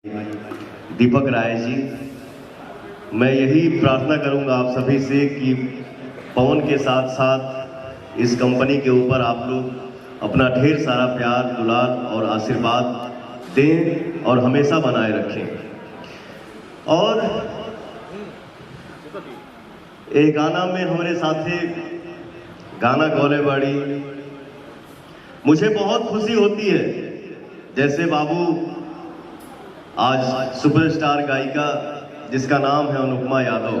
दीपक राय जी, मैं यही प्रार्थना करूंगा आप सभी से कि पवन के साथ साथ इस कंपनी के ऊपर आप लोग अपना ढेर सारा प्यार, दुलार और आशीर्वाद दें और हमेशा बनाए रखें। और एक गाना में हमारे साथी गाना गौले बाड़ी, मुझे बहुत खुशी होती है जैसे बाबू आज सुपरस्टार गायिका जिसका नाम है अनुपमा यादव,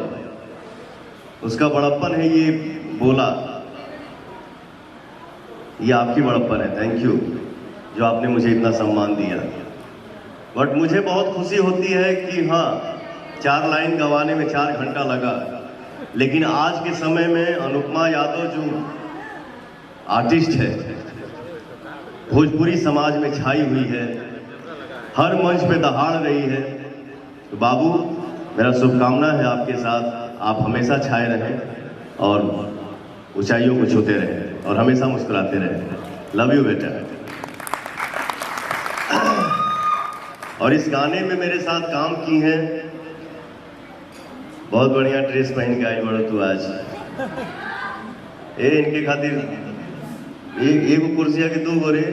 उसका बड़प्पन है ये बोला, ये आपकी बड़प्पन है। थैंक यू जो आपने मुझे इतना सम्मान दिया। बट मुझे बहुत खुशी होती है कि हाँ, 4 लाइन गवाने में 4 घंटा लगा, लेकिन आज के समय में अनुपमा यादव जो आर्टिस्ट है, भोजपुरी समाज में छाई हुई है, हर मंच पे दहाड़ रही है। तो बाबू, मेरा शुभकामना है आपके साथ, आप हमेशा छाए रहें और ऊंचाइयों को छूते रहें और हमेशा मुस्कुराते रहें। लव यू बेटा। और इस गाने में मेरे साथ काम की हैं, बहुत बढ़िया ड्रेस पहन के आई बड़ो तू आज। इनके खातिर एक कुर्सिया के 2 गोरे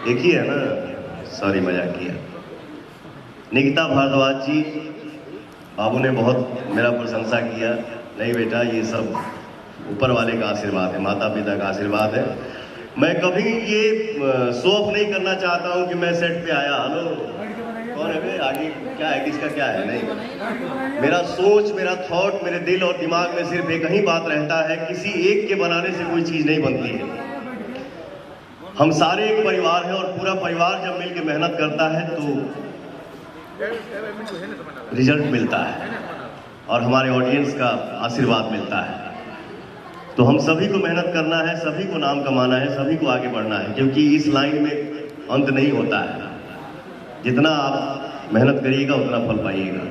एक ही है ना, सॉरी मजाक किया। निकिता भारद्वाज जी, बाबू ने बहुत मेरा प्रशंसा किया। नहीं बेटा, ये सब ऊपर वाले का आशीर्वाद है, माता पिता का आशीर्वाद है। मैं कभी ये शो ऑफ नहीं करना चाहता हूँ कि मैं सेट पे आया, हेलो कौन है बे, आगे क्या है, किसका क्या है, नहीं। मेरा सोच, मेरा थॉट, मेरे दिल और दिमाग में सिर्फ एक ही बात रहता है, किसी एक के बनाने से कोई चीज़ नहीं बनती है। हम सारे एक परिवार हैं और पूरा परिवार जब मिलकर मेहनत करता है तो रिजल्ट मिलता है और हमारे ऑडियंस का आशीर्वाद मिलता है। तो हम सभी को मेहनत करना है, सभी को नाम कमाना है, सभी को आगे बढ़ना है, क्योंकि इस लाइन में अंत नहीं होता है। जितना आप मेहनत करिएगा उतना फल पाइएगा।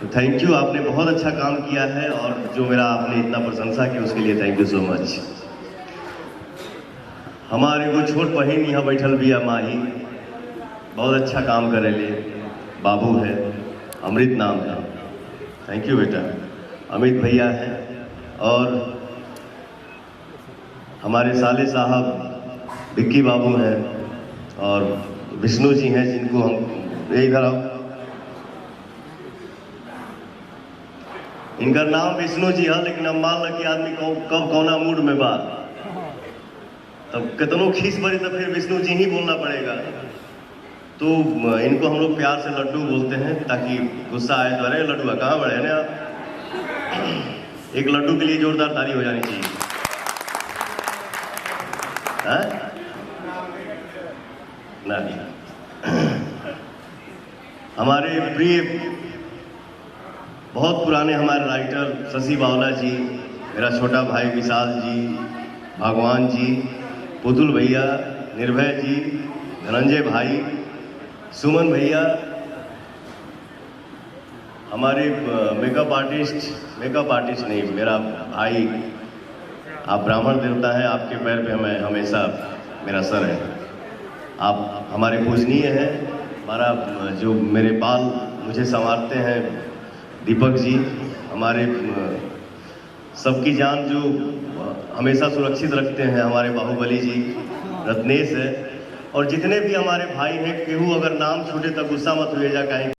तो थैंक यू, आपने बहुत अच्छा काम किया है और जो मेरा आपने इतना प्रशंसा की उसके लिए थैंक यू सो मच। हमारे वो छोट बहन यहाँ बैठल भी है माही, बहुत अच्छा काम करे ले, बाबू है, अमृत नाम है। थैंक यू बेटा। अमित भैया है और हमारे साले साहब विक्की बाबू हैं और विष्णु जी हैं, जिनको हम इधर आओ, इनका नाम विष्णु जी है, लेकिन हम मान ल कि आदमी कब कौना मूड में बा, तब कितनों खींच पड़ी तो फिर विष्णु जी ही बोलना पड़ेगा। तो इनको हम लोग प्यार से लड्डू बोलते हैं, ताकि गुस्सा आए तो अरे लड्डू कहाँ बढ़े ना आप। एक लड्डू के लिए जोरदार ताली हो जानी चाहिए। हमारे प्रिय बहुत पुराने हमारे राइटर शशि बावला जी, मेरा छोटा भाई विशाल जी, भगवान जी, पुतुल भैया, निर्भय जी, धनंजय भाई, सुमन भैया, हमारे मेकअप आर्टिस्ट नहीं, मेरा भाई, आप ब्राह्मण देवता हैं, आपके पैर पे मैं हमेशा मेरा सर है। आप हमारे पूजनीय हैं। हमारा जो मेरे बाल मुझे संवारते हैं दीपक जी, हमारे सबकी जान जो हमेशा सुरक्षित रखते हैं हमारे बाहुबली जी, रत्नेश है। और जितने भी हमारे भाई हैं, केहू अगर नाम छूटे तो गुस्सा मत हुए जा कहीं।